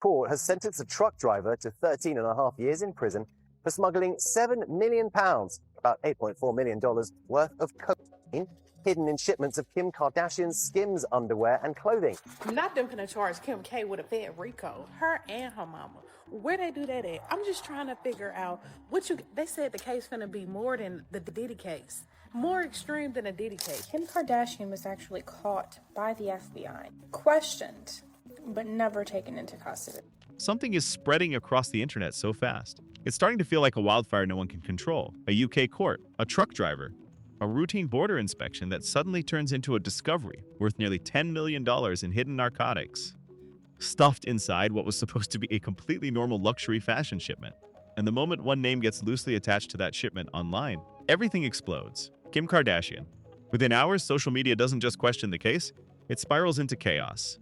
Court has sentenced a truck driver to 13 and a half years in prison for smuggling £7 million, about $8.4 million worth of cocaine, hidden in shipments of Kim Kardashian's Skims underwear and clothing. Not them gonna charge Kim K with a fed RICO, her and her mama. Where they do that at? I'm just trying to figure out they said the case finna be more than the Diddy case. More extreme than a Diddy case. Kim Kardashian was actually caught by the FBI, questioned, but never taken into custody. Something is spreading across the internet so fast. It's starting to feel like a wildfire no one can control. A UK court, a truck driver, a routine border inspection that suddenly turns into a discovery worth nearly $10 million in hidden narcotics, stuffed inside what was supposed to be a completely normal luxury fashion shipment. And the moment one name gets loosely attached to that shipment online, everything explodes. Kim Kardashian. Within hours, social media doesn't just question the case, it spirals into chaos.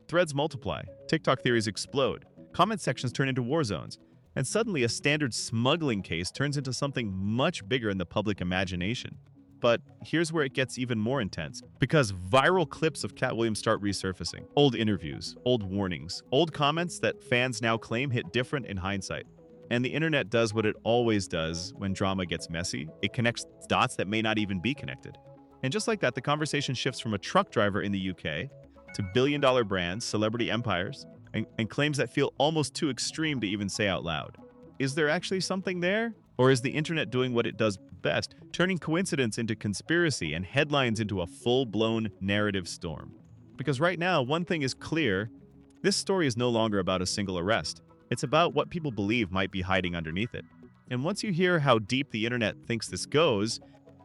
Threads multiply, TikTok theories explode, comment sections turn into war zones, and suddenly a standard smuggling case turns into something much bigger in the public imagination. But here's where it gets even more intense, because viral clips of Katt Williams start resurfacing. Old interviews, old warnings, old comments that fans now claim hit different in hindsight. And the internet does what it always does when drama gets messy. It connects dots that may not even be connected. And just like that, the conversation shifts from a truck driver in the UK to billion-dollar brands, celebrity empires, and claims that feel almost too extreme to even say out loud. Is there actually something there? Or is the internet doing what it does best, turning coincidence into conspiracy and headlines into a full-blown narrative storm? Because right now, one thing is clear, this story is no longer about a single arrest. It's about what people believe might be hiding underneath it. And once you hear how deep the internet thinks this goes,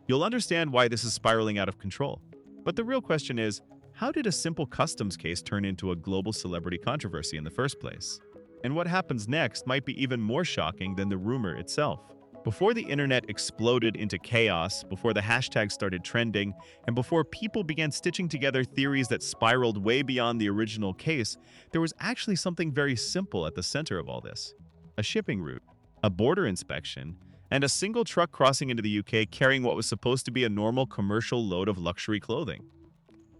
you'll understand why this is spiraling out of control. But the real question is, how did a simple customs case turn into a global celebrity controversy in the first place? And what happens next might be even more shocking than the rumor itself. Before the internet exploded into chaos, before the hashtags started trending, and before people began stitching together theories that spiraled way beyond the original case, there was actually something very simple at the center of all this. A shipping route, a border inspection, and a single truck crossing into the UK carrying what was supposed to be a normal commercial load of luxury clothing.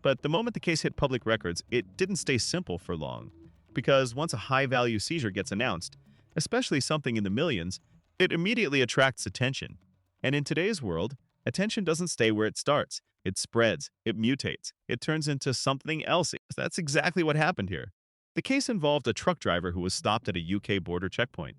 But the moment the case hit public records, it didn't stay simple for long. Because once a high-value seizure gets announced, especially something in the millions, it immediately attracts attention. And in today's world, attention doesn't stay where it starts. It spreads, it mutates, it turns into something else. That's exactly what happened here. The case involved a truck driver who was stopped at a UK border checkpoint.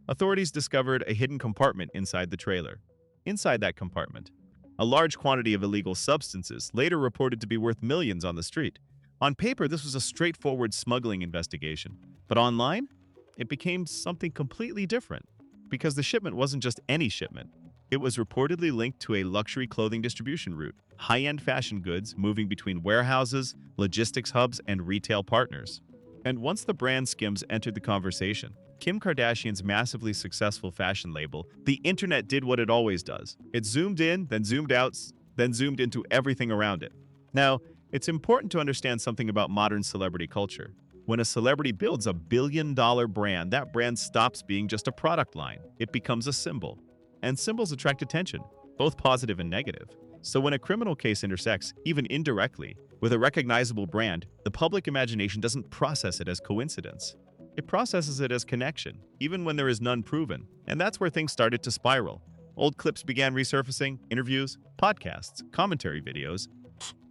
Authorities discovered a hidden compartment inside the trailer. Inside that compartment, a large quantity of illegal substances, later reported to be worth millions on the street. On paper, this was a straightforward smuggling investigation. But online, it became something completely different. Because the shipment wasn't just any shipment. It was reportedly linked to a luxury clothing distribution route, high-end fashion goods moving between warehouses, logistics hubs, and retail partners. And once the brand Skims entered the conversation, Kim Kardashian's massively successful fashion label, the internet did what it always does. It zoomed in, then zoomed out, then zoomed into everything around it. Now, it's important to understand something about modern celebrity culture. When a celebrity builds a billion-dollar brand, that brand stops being just a product line. It becomes a symbol. And symbols attract attention, both positive and negative. So when a criminal case intersects, even indirectly, with a recognizable brand, the public imagination doesn't process it as coincidence. It processes it as connection, even when there is none proven. And that's where things started to spiral. Old clips began resurfacing, interviews, podcasts, commentary videos.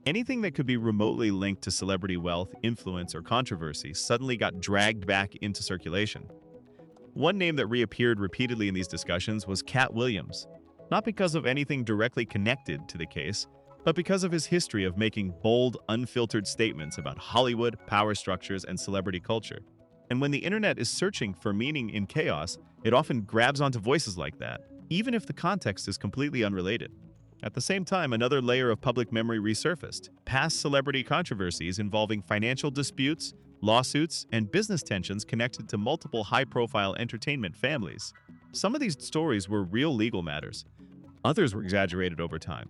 Anything that could be remotely linked to celebrity wealth, influence, or controversy suddenly got dragged back into circulation. One name that reappeared repeatedly in these discussions was Katt Williams, not because of anything directly connected to the case, but because of his history of making bold, unfiltered statements about Hollywood, power structures, and celebrity culture. And when the internet is searching for meaning in chaos, it often grabs onto voices like that, even if the context is completely unrelated. At the same time, another layer of public memory resurfaced, past celebrity controversies involving financial disputes, lawsuits, and business tensions connected to multiple high-profile entertainment families. Some of these stories were real legal matters. Others were exaggerated over time.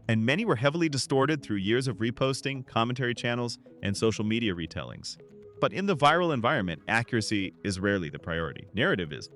And many were heavily distorted through years of reposting, commentary channels, and social media retellings. But in the viral environment, accuracy is rarely the priority. Narrative is.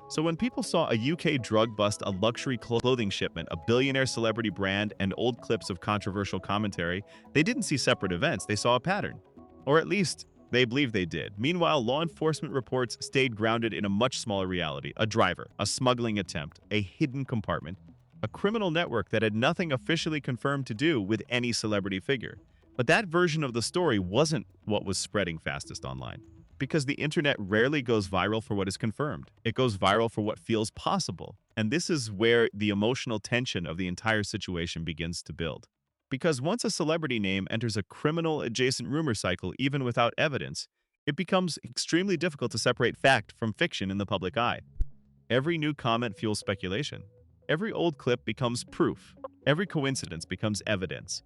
So when people saw a UK drug bust, a luxury clothing shipment, a billionaire celebrity brand, and old clips of controversial commentary, they didn't see separate events, they saw a pattern. Or at least, They believed they did. Meanwhile, law enforcement reports stayed grounded in a much smaller reality: a driver, a smuggling attempt, a hidden compartment, a criminal network that had nothing officially confirmed to do with any celebrity figure. But that version of the story wasn't what was spreading fastest online. Because the internet rarely goes viral for what is confirmed. It goes viral for what feels possible. And this is where the emotional tension of the entire situation begins to build. Because once a celebrity name enters a criminal-adjacent rumor cycle, even without evidence, it becomes extremely difficult to separate fact from fiction in the public eye. Every new comment fuels speculation. Every old clip becomes proof. Every coincidence becomes evidence.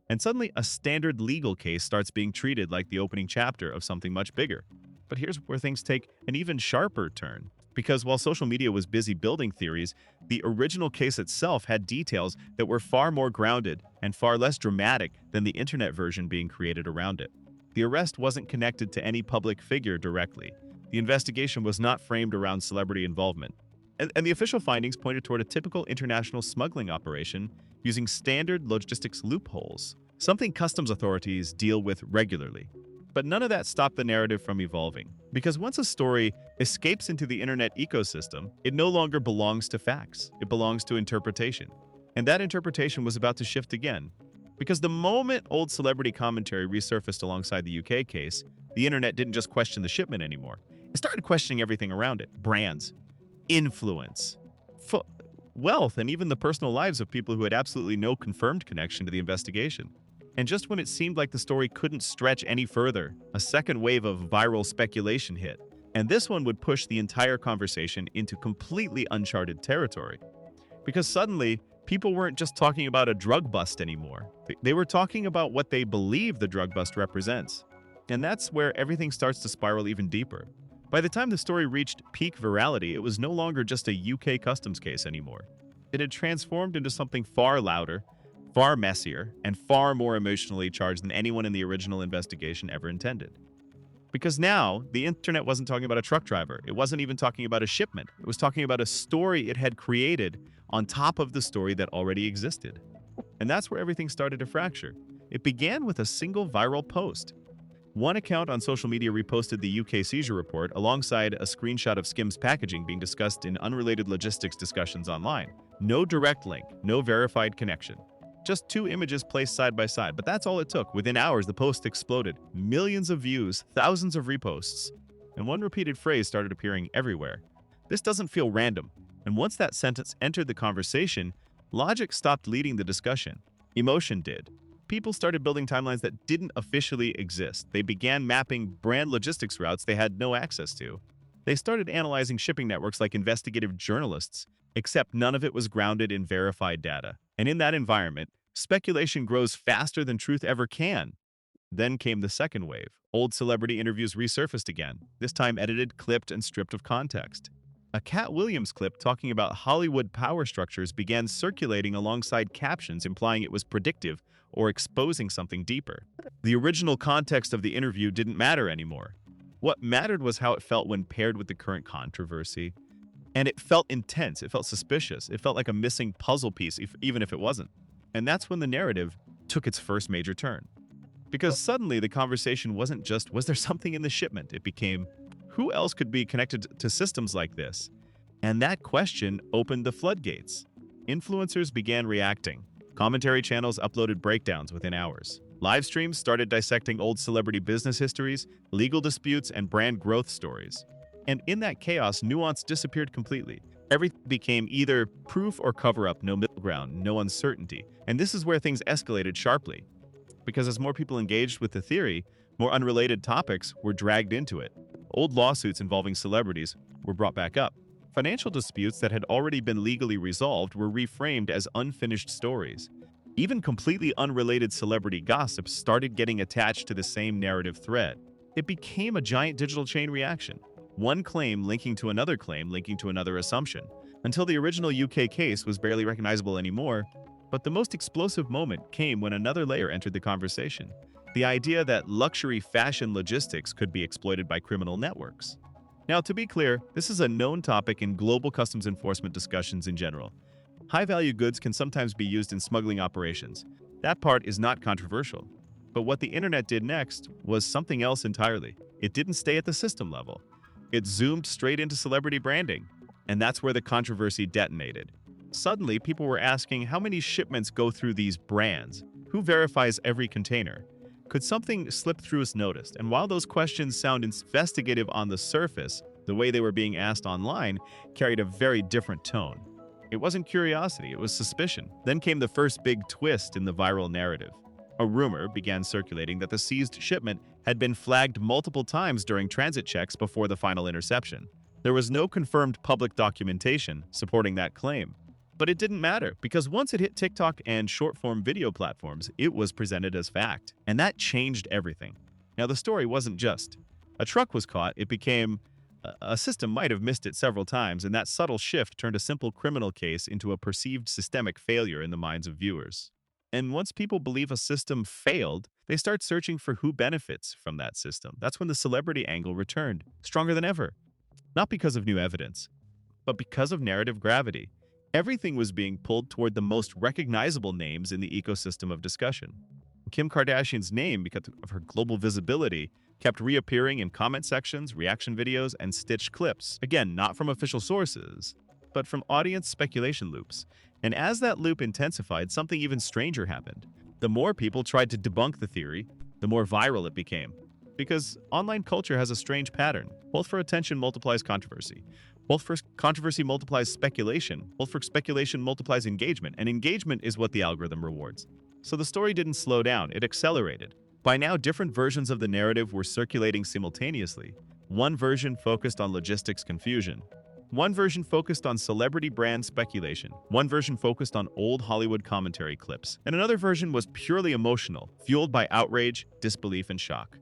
And suddenly, a standard legal case starts being treated like the opening chapter of something much bigger. But here's where things take an even sharper turn. Because while social media was busy building theories, the original case itself had details that were far more grounded and far less dramatic than the internet version being created around it. The arrest wasn't connected to any public figure directly. The investigation was not framed around celebrity involvement. And the official findings pointed toward a typical international smuggling operation using standard logistics loopholes, something customs authorities deal with regularly. But none of that stopped the narrative from evolving. Because once a story escapes into the internet ecosystem, it no longer belongs to facts. It belongs to interpretation. And that interpretation was about to shift again. Because the moment old celebrity commentary resurfaced alongside the UK case, the internet didn't just question the shipment anymore. It started questioning everything around it: brands, influence, wealth, and even the personal lives of people who had absolutely no confirmed connection to the investigation. And just when it seemed like the story couldn't stretch any further, a second wave of viral speculation hit. And this one would push the entire conversation into completely uncharted territory. Because suddenly, people weren't just talking about a drug bust anymore. They were talking about what they believe the drug bust represents. And that's where everything starts to spiral even deeper. By the time the story reached peak virality, it was no longer just a UK customs case anymore. It had transformed into something far louder, far messier, and far more emotionally charged than anyone in the original investigation ever intended. Because now, the internet wasn't talking about a truck driver. It wasn't even talking about a shipment. It was talking about a story it had created on top of the story that already existed. And that's where everything started to fracture. It began with a single viral post. One account on social media reposted the UK seizure report alongside a screenshot of Skim's packaging being discussed in unrelated logistics discussions online. No direct link, no verified connection. Just two images placed side by side, but that's all it took. Within hours, the post exploded. Millions of views, thousands of reposts, and one repeated phrase started appearing everywhere. This doesn't feel random, and once that sentence entered the conversation, logic stopped leading the discussion. Emotion did. People started building timelines that didn't officially exist. They began mapping brand logistics routes they had no access to. They started analyzing shipping networks like investigative journalists, except none of it was grounded in verified data. And in that environment, speculation grows faster than truth ever can. Then came the second wave. Old celebrity interviews resurfaced again, this time edited, clipped, and stripped of context. A Katt Williams clip talking about Hollywood power structures began circulating alongside captions implying it was predictive or exposing something deeper. The original context of the interview didn't matter anymore. What mattered was how it felt when paired with the current controversy. And it felt intense, it felt suspicious, it felt like a missing puzzle piece, even if it wasn't. And that's when the narrative took its first major turn. Because suddenly the conversation wasn't just, was there something in the shipment? It became, who else could be connected to systems like this? And that question opened the floodgates. Influencers began reacting. Commentary channels uploaded breakdowns within hours. Live streams started dissecting old celebrity business histories, legal disputes, and brand growth stories. And in that chaos, nuance disappeared completely. Everything became either proof or cover-up, no middle ground, no uncertainty. And this is where things escalated sharply. Because as more people engaged with the theory, more unrelated topics were dragged into it. Old lawsuits involving celebrities were brought back up. Financial disputes that had already been legally resolved were reframed as unfinished stories. Even completely unrelated celebrity gossip started getting attached to the same narrative thread. It became a giant digital chain reaction. One claim linking to another claim linking to another assumption, until the original UK case was barely recognizable anymore. But the most explosive moment came when another layer entered the conversation. The idea that luxury fashion logistics could be exploited by criminal networks. Now, to be clear, this is a known topic in global customs enforcement discussions in general. High-value goods can sometimes be used in smuggling operations. That part is not controversial. But what the internet did next was something else entirely. It didn't stay at the system level. It zoomed straight into celebrity branding, and that's where the controversy detonated. Suddenly, people were asking how many shipments go through these brands? Who verifies every container? Could something slip through us noticed? And while those questions sound investigative on the surface, the way they were being asked online carried a very different tone. It wasn't curiosity, it was suspicion. Then came the first big twist in the viral narrative. A rumor began circulating that the seized shipment had been flagged multiple times during transit checks before the final interception. There was no confirmed public documentation supporting that claim. But it didn't matter, because once it hit TikTok and short-form video platforms, it was presented as fact. And that changed everything. Now, the story wasn't just a truck was caught, it became a system might have missed it several times, and that subtle shift turned a simple criminal case into a perceived systemic failure in the minds of viewers. And once people believe a system failed, they start searching for who benefits from that system. That's when the celebrity angle returned, stronger than ever. Not because of new evidence, but because of narrative gravity. Everything was being pulled toward the most recognizable names in the ecosystem of discussion. Kim Kardashian's name, because of her global visibility, kept reappearing in comment sections, reaction videos, and stitched clips. Again, not from official sources, but from audience speculation loops. And as that loop intensified, something even stranger happened. The more people tried to debunk the theory, the more viral it became. Because online culture has a strange pattern. Both for attention multiplies controversy. Both for controversy multiplies speculation. Both for speculation multiplies engagement. And engagement is what the algorithm rewards. So the story didn't slow down, it accelerated. By now, different versions of the narrative were circulating simultaneously. One version focused on logistics confusion. One version focused on celebrity brand speculation. One version focused on old Hollywood commentary clips. And another version was purely emotional, fueled by outrage, disbelief, and shock.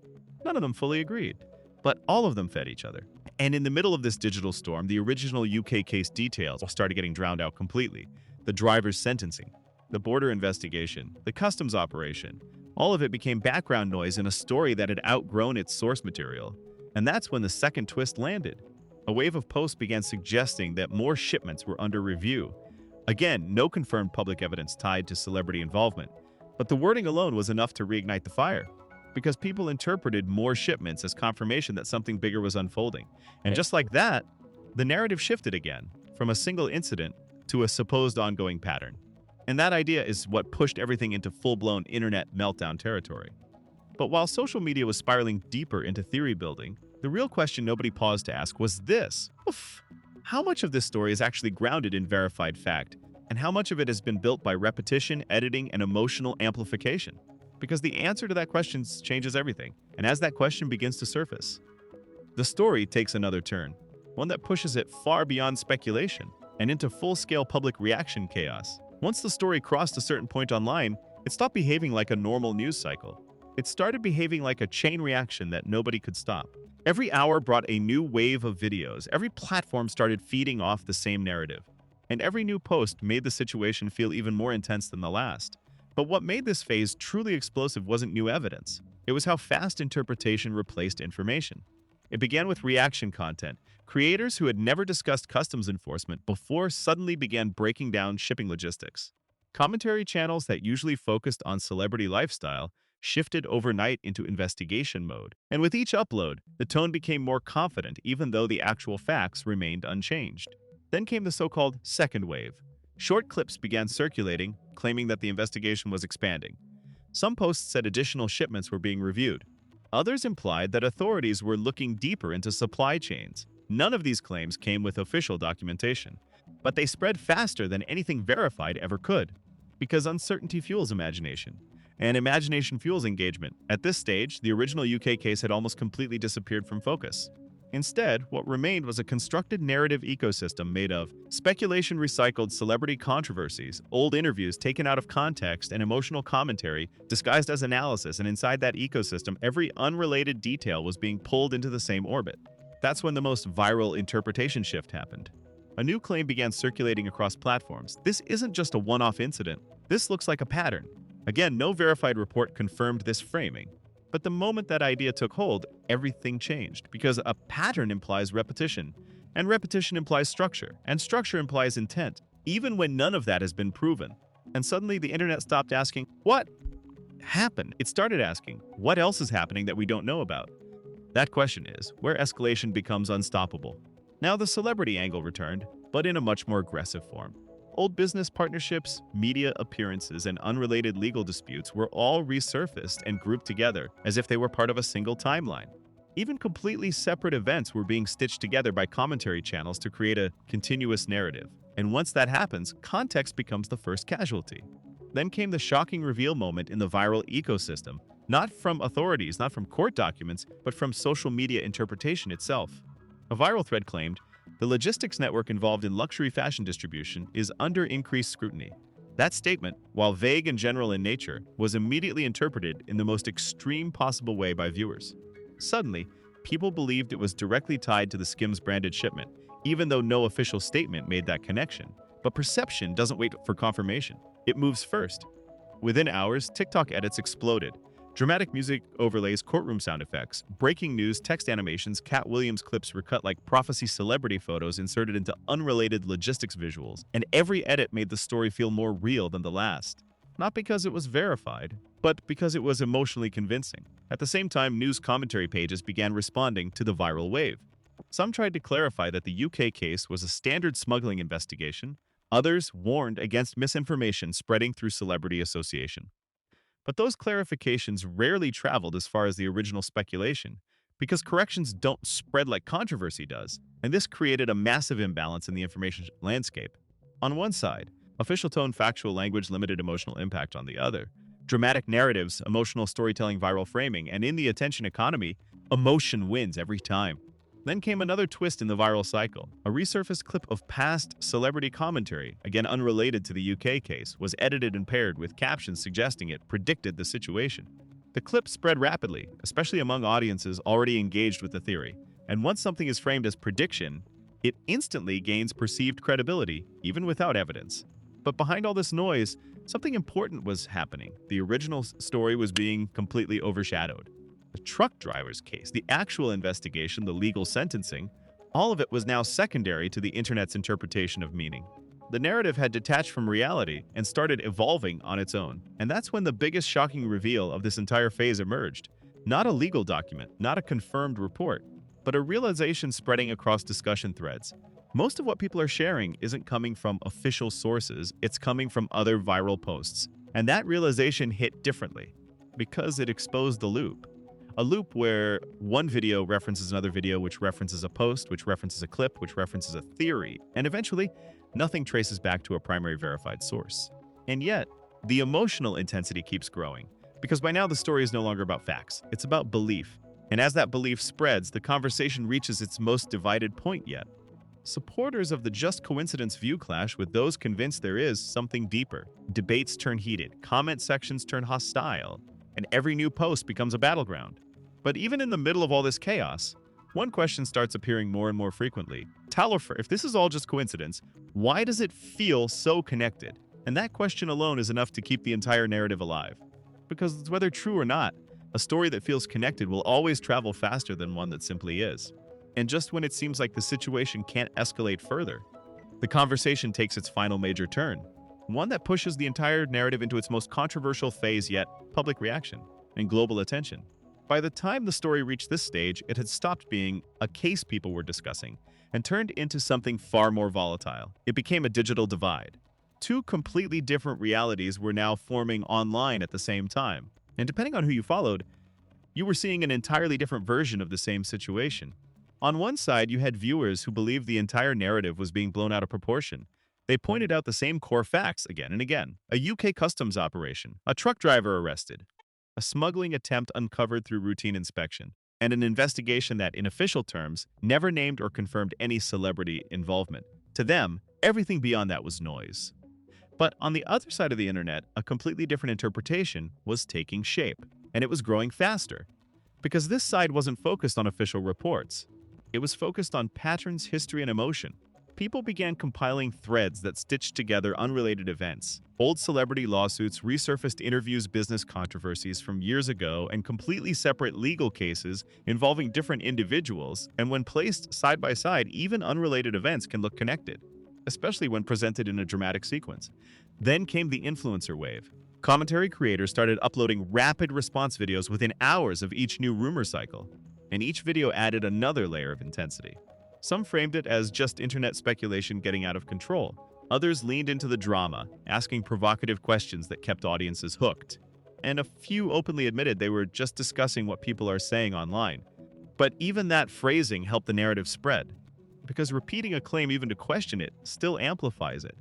None of them fully agreed, but all of them fed each other. And in the middle of this digital storm, the original UK case details started getting drowned out completely. The driver's sentencing, the border investigation, the customs operation, all of it became background noise in a story that had outgrown its source material. And that's when the second twist landed. A wave of posts began suggesting that more shipments were under review. Again, no confirmed public evidence tied to celebrity involvement, but the wording alone was enough to reignite the fire, because people interpreted more shipments as confirmation that something bigger was unfolding. And just like that, the narrative shifted again, from a single incident to a supposed ongoing pattern. And that idea is what pushed everything into full-blown internet meltdown territory. But while social media was spiraling deeper into theory building, the real question nobody paused to ask was this: how much of this story is actually grounded in verified fact, and how much of it has been built by repetition, editing, and emotional amplification? Because the answer to that question changes everything, and as that question begins to surface, the story takes another turn, one that pushes it far beyond speculation and into full-scale public reaction chaos. Once the story crossed a certain point online, it stopped behaving like a normal news cycle. It started behaving like a chain reaction that nobody could stop. Every hour brought a new wave of videos. Every platform started feeding off the same narrative. And every new post made the situation feel even more intense than the last. But what made this phase truly explosive wasn't new evidence. It was how fast interpretation replaced information. It began with reaction content. Creators who had never discussed customs enforcement before suddenly began breaking down shipping logistics. Commentary channels that usually focused on celebrity lifestyle shifted overnight into investigation mode. And with each upload, the tone became more confident even though the actual facts remained unchanged. Then came the so-called second wave. Short clips began circulating, claiming that the investigation was expanding. Some posts said additional shipments were being reviewed. Others implied that authorities were looking deeper into supply chains. None of these claims came with official documentation, but they spread faster than anything verified ever could, because uncertainty fuels imagination, and imagination fuels engagement. At this stage, the original UK case had almost completely disappeared from focus. Instead, what remained was a constructed narrative ecosystem made of speculation recycled celebrity controversies, old interviews taken out of context, and emotional commentary disguised as analysis, and inside that ecosystem, every unrelated detail was being pulled into the same orbit. That's when the most viral interpretation shift happened. A new claim began circulating across platforms. This isn't just a one-off incident. This looks like a pattern. Again, no verified report confirmed this framing. But the moment that idea took hold, everything changed, because a pattern implies repetition, and repetition implies structure, and structure implies intent, even when none of that has been proven. And suddenly the internet stopped asking, "What?" happened? It started asking, what else is happening that we don't know about? That question is where escalation becomes unstoppable. Now the celebrity angle returned, but in a much more aggressive form. Old business partnerships, media appearances, and unrelated legal disputes were all resurfaced and grouped together as if they were part of a single timeline. Even completely separate events were being stitched together by commentary channels to create a continuous narrative. And once that happens, context becomes the first casualty. Then came the shocking reveal moment in the viral ecosystem, not from authorities, not from court documents, but from social media interpretation itself. A viral thread claimed, "The logistics network involved in luxury fashion distribution is under increased scrutiny." That statement, while vague and general in nature, was immediately interpreted in the most extreme possible way by viewers. Suddenly, people believed it was directly tied to the Skims branded shipment, even though no official statement made that connection. But perception doesn't wait for confirmation. It moves first. Within hours, TikTok edits exploded. Dramatic music overlays, courtroom sound effects, breaking news, text animations, Katt Williams clips were cut like prophecy celebrity photos inserted into unrelated logistics visuals, and every edit made the story feel more real than the last. Not because it was verified, but because it was emotionally convincing. At the same time, news commentary pages began responding to the viral wave. Some tried to clarify that the UK case was a standard smuggling investigation. Others warned against misinformation spreading through celebrity association. But those clarifications rarely traveled as far as the original speculation, because corrections don't spread like controversy does, and this created a massive imbalance in the information landscape. On one side, official tone, factual language, limited emotional impact on the other. Dramatic narratives, emotional storytelling, viral framing, and in the attention economy, emotion wins every time. Then came another twist in the viral cycle. A resurfaced clip of past celebrity commentary, again unrelated to the UK case, was edited and paired with captions suggesting it predicted the situation. The clip spread rapidly, especially among audiences already engaged with the theory. And once something is framed as prediction, it instantly gains perceived credibility, even without evidence. But behind all this noise, something important was happening. The original story was being completely overshadowed. The truck driver's case, the actual investigation, the legal sentencing, all of it was now secondary to the internet's interpretation of meaning. The narrative had detached from reality and started evolving on its own. And that's when the biggest shocking reveal of this entire phase emerged. Not a legal document, not a confirmed report, but a realization spreading across discussion threads. Most of what people are sharing isn't coming from official sources, it's coming from other viral posts. And that realization hit differently because it exposed the loop. A loop where one video references another video, which references a post, which references a clip, which references a theory, and eventually, nothing traces back to a primary verified source. And yet, the emotional intensity keeps growing, because by now the story is no longer about facts, it's about belief. And as that belief spreads, the conversation reaches its most divided point yet. Supporters of the just coincidence view clash with those convinced there is something deeper. Debates turn heated, comment sections turn hostile, and every new post becomes a battleground. But even in the middle of all this chaos, one question starts appearing more and more frequently. Talifer, if this is all just coincidence, why does it feel so connected? And that question alone is enough to keep the entire narrative alive. Because whether true or not, a story that feels connected will always travel faster than one that simply is. And just when it seems like the situation can't escalate further, the conversation takes its final major turn. One that pushes the entire narrative into its most controversial phase yet, public reaction and global attention. By the time the story reached this stage, it had stopped being a case people were discussing and turned into something far more volatile. It became a digital divide. Two completely different realities were now forming online at the same time. And depending on who you followed, you were seeing an entirely different version of the same situation. On one side, you had viewers who believed the entire narrative was being blown out of proportion. They pointed out the same core facts again and again. A UK customs operation, a truck driver arrested, a smuggling attempt uncovered through routine inspection, and an investigation that, in official terms, never named or confirmed any celebrity involvement. To them, everything beyond that was noise. But on the other side of the internet, a completely different interpretation was taking shape, and it was growing faster. Because this side wasn't focused on official reports. It was focused on patterns, history, and emotion. People began compiling threads that stitched together unrelated events. Old celebrity lawsuits, resurfaced interviews, business controversies from years ago, and completely separate legal cases involving different individuals. And when placed side by side, even unrelated events can look connected, especially when presented in a dramatic sequence. Then came the influencer wave. Commentary creators started uploading rapid response videos within hours of each new rumor cycle, and each video added another layer of intensity. Some framed it as just internet speculation getting out of control. Others leaned into the drama, asking provocative questions that kept audiences hooked. And a few openly admitted they were just discussing what people are saying online. But even that phrasing helped the narrative spread, because repeating a claim even to question it still amplifies it.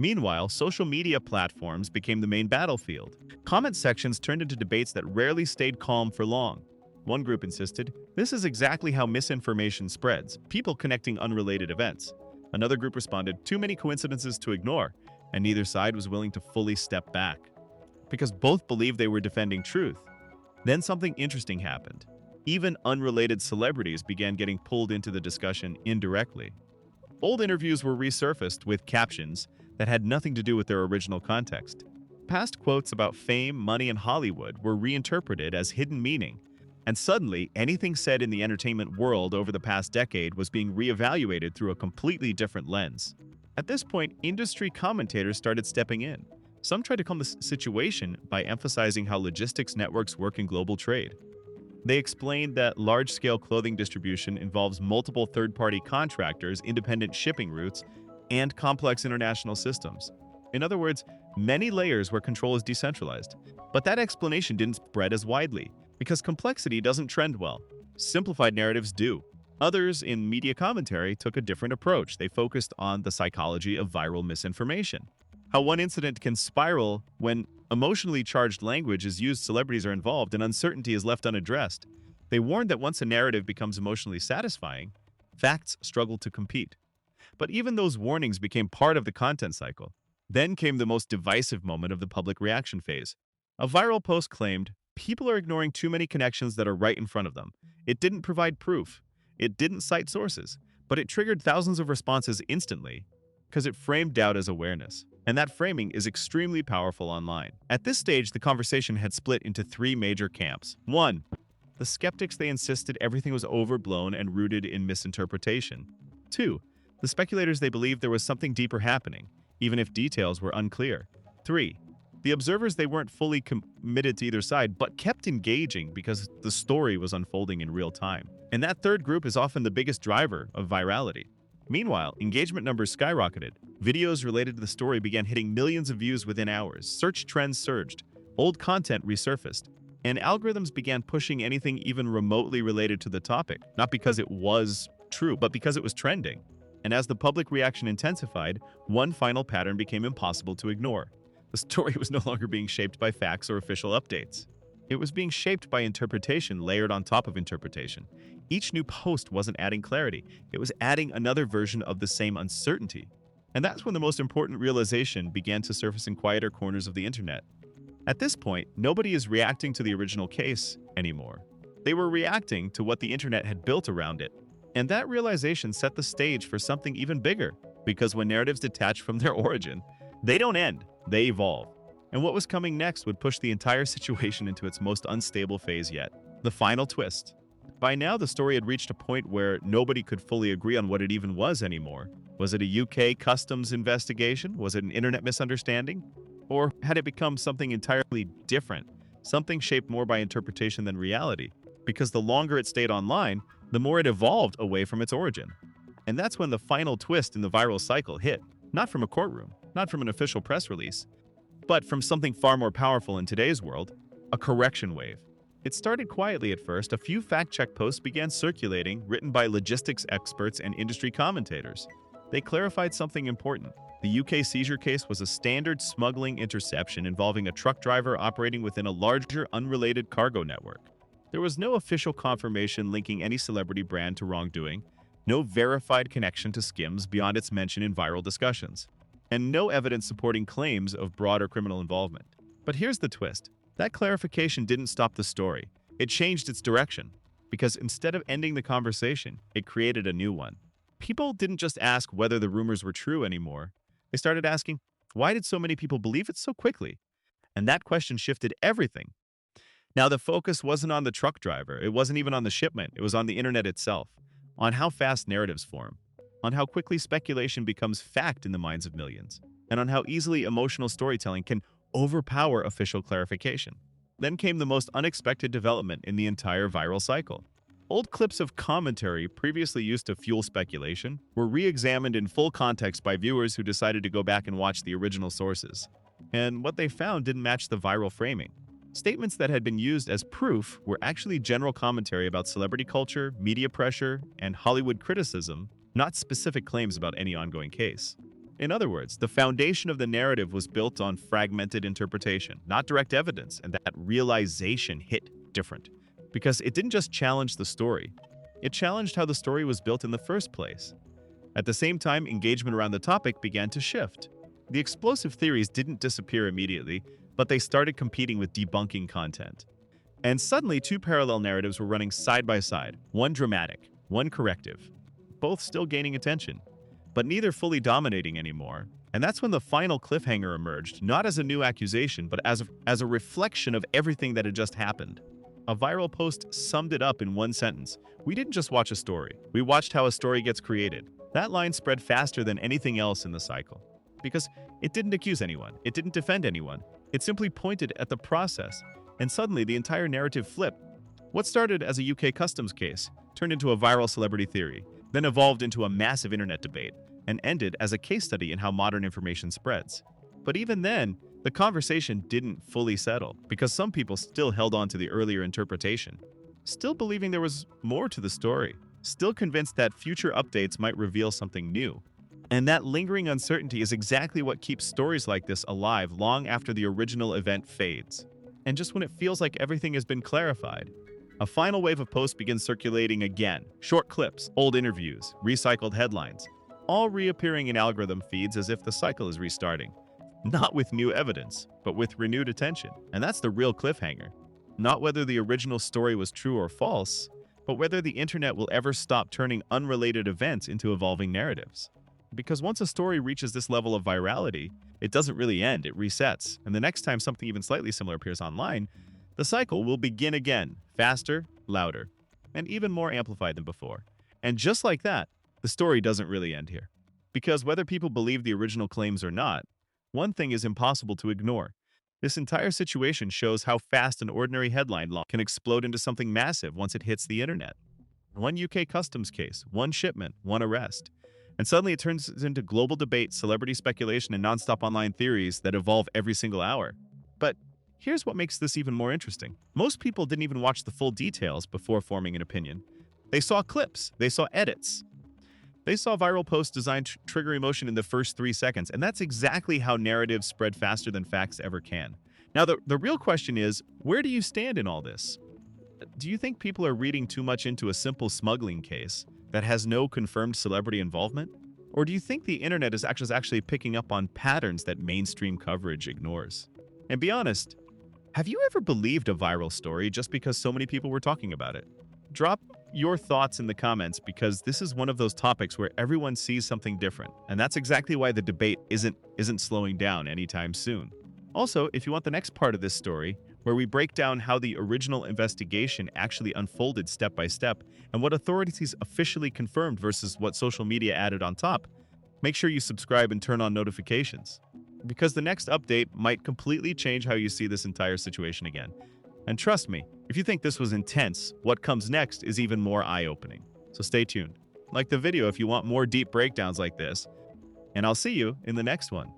Meanwhile, social media platforms became the main battlefield. Comment sections turned into debates that rarely stayed calm for long. One group insisted, "This is exactly how misinformation spreads, people connecting unrelated events." Another group responded, "Too many coincidences to ignore," and neither side was willing to fully step back, because both believed they were defending truth. Then something interesting happened. Even unrelated celebrities began getting pulled into the discussion indirectly. Old interviews were resurfaced with captions that had nothing to do with their original context. Past quotes about fame, money, and Hollywood were reinterpreted as hidden meaning, and suddenly anything said in the entertainment world over the past decade was being reevaluated through a completely different lens. At this point, industry commentators started stepping in. Some tried to calm the situation by emphasizing how logistics networks work in global trade. They explained that large-scale clothing distribution involves multiple third-party contractors, independent shipping routes, and complex international systems. In other words, many layers where control is decentralized. But that explanation didn't spread as widely, because complexity doesn't trend well. Simplified narratives do. Others in media commentary took a different approach. They focused on the psychology of viral misinformation. How one incident can spiral when emotionally charged language is used, celebrities are involved, and uncertainty is left unaddressed. They warned that once a narrative becomes emotionally satisfying, facts struggle to compete. But even those warnings became part of the content cycle. Then came the most divisive moment of the public reaction phase. A viral post claimed, "People are ignoring too many connections that are right in front of them." It didn't provide proof. It didn't cite sources, but it triggered thousands of responses instantly because it framed doubt as awareness. And that framing is extremely powerful online. At this stage, the conversation had split into three major camps. One, the skeptics, they insisted everything was overblown and rooted in misinterpretation. Two, the speculators, they believed there was something deeper happening, even if details were unclear. Three, the observers, they weren't fully committed to either side, but kept engaging because the story was unfolding in real time. And that third group is often the biggest driver of virality. Meanwhile, engagement numbers skyrocketed. Videos related to the story began hitting millions of views within hours. Search trends surged. Old content resurfaced. And algorithms began pushing anything even remotely related to the topic, not because it was true, but because it was trending. And as the public reaction intensified, one final pattern became impossible to ignore. The story was no longer being shaped by facts or official updates. It was being shaped by interpretation layered on top of interpretation. Each new post wasn't adding clarity. It was adding another version of the same uncertainty. And that's when the most important realization began to surface in quieter corners of the internet. At this point, nobody is reacting to the original case anymore. They were reacting to what the internet had built around it. And that realization set the stage for something even bigger, because when narratives detach from their origin, they don't end, they evolve. And what was coming next would push the entire situation into its most unstable phase yet, the final twist. By now, the story had reached a point where nobody could fully agree on what it even was anymore. Was it a UK customs investigation? Was it an internet misunderstanding? Or had it become something entirely different, something shaped more by interpretation than reality? Because the longer it stayed online, the more it evolved away from its origin. And that's when the final twist in the viral cycle hit, not from a courtroom, not from an official press release, but from something far more powerful in today's world, a correction wave. It started quietly at first. A few fact-check posts began circulating, written by logistics experts and industry commentators. They clarified something important. The UK seizure case was a standard smuggling interception involving a truck driver operating within a larger, unrelated cargo network. There was no official confirmation linking any celebrity brand to wrongdoing, no verified connection to Skims beyond its mention in viral discussions, and no evidence supporting claims of broader criminal involvement. But here's the twist. That clarification didn't stop the story. It changed its direction, because instead of ending the conversation, it created a new one. People didn't just ask whether the rumors were true anymore. They started asking, why did so many people believe it so quickly? And that question shifted everything. Now, the focus wasn't on the truck driver. It wasn't even on the shipment. It was on the internet itself, on how fast narratives form, on how quickly speculation becomes fact in the minds of millions, and on how easily emotional storytelling can overpower official clarification. Then came the most unexpected development in the entire viral cycle. Old clips of commentary previously used to fuel speculation were re-examined in full context by viewers who decided to go back and watch the original sources. And what they found didn't match the viral framing. Statements that had been used as proof were actually general commentary about celebrity culture, media pressure, and Hollywood criticism, not specific claims about any ongoing case. In other words, the foundation of the narrative was built on fragmented interpretation, not direct evidence, and that realization hit different. Because it didn't just challenge the story, it challenged how the story was built in the first place. At the same time, engagement around the topic began to shift. The explosive theories didn't disappear immediately, but they started competing with debunking content. And suddenly, two parallel narratives were running side by side, one dramatic, one corrective, both still gaining attention, but neither fully dominating anymore. And that's when the final cliffhanger emerged, not as a new accusation, but as a reflection of everything that had just happened. A viral post summed it up in one sentence. We didn't just watch a story, we watched how a story gets created. That line spread faster than anything else in the cycle. Because it didn't accuse anyone, it didn't defend anyone, it simply pointed at the process. And suddenly the entire narrative flipped. What started as a UK customs case turned into a viral celebrity theory, then evolved into a massive internet debate, and ended as a case study in how modern information spreads. But even then, the conversation didn't fully settle, because some people still held on to the earlier interpretation, still believing there was more to the story, still convinced that future updates might reveal something new. And that lingering uncertainty is exactly what keeps stories like this alive long after the original event fades. And just when it feels like everything has been clarified, a final wave of posts begins circulating again. Short clips, old interviews, recycled headlines, all reappearing in algorithm feeds as if the cycle is restarting. Not with new evidence, but with renewed attention. And that's the real cliffhanger. Not whether the original story was true or false, but whether the internet will ever stop turning unrelated events into evolving narratives. Because once a story reaches this level of virality, it doesn't really end, it resets. And the next time something even slightly similar appears online, the cycle will begin again, faster, louder, and even more amplified than before. And just like that, the story doesn't really end here. Because whether people believe the original claims or not, one thing is impossible to ignore. This entire situation shows how fast an ordinary headline can explode into something massive once it hits the internet. One UK customs case, one shipment, one arrest. And suddenly it turns into global debate, celebrity speculation, and nonstop online theories that evolve every single hour. But here's what makes this even more interesting. Most people didn't even watch the full details before forming an opinion. They saw clips, they saw edits. They saw viral posts designed to trigger emotion in the first 3 seconds, and that's exactly how narratives spread faster than facts ever can. Now, the real question is, where do you stand in all this? Do you think people are reading too much into a simple smuggling case that has no confirmed celebrity involvement? Or do you think the internet is actually picking up on patterns that mainstream coverage ignores? And be honest, have you ever believed a viral story just because so many people were talking about it? Drop your thoughts in the comments, because this is one of those topics where everyone sees something different, and that's exactly why the debate isn't slowing down anytime soon. Also, if you want the next part of this story, where we break down how the original investigation actually unfolded step by step and what authorities officially confirmed versus what social media added on top, make sure you subscribe and turn on notifications, because the next update might completely change how you see this entire situation again. And trust me, if you think this was intense, what comes next is even more eye-opening. So stay tuned. Like the video if you want more deep breakdowns like this, and I'll see you in the next one.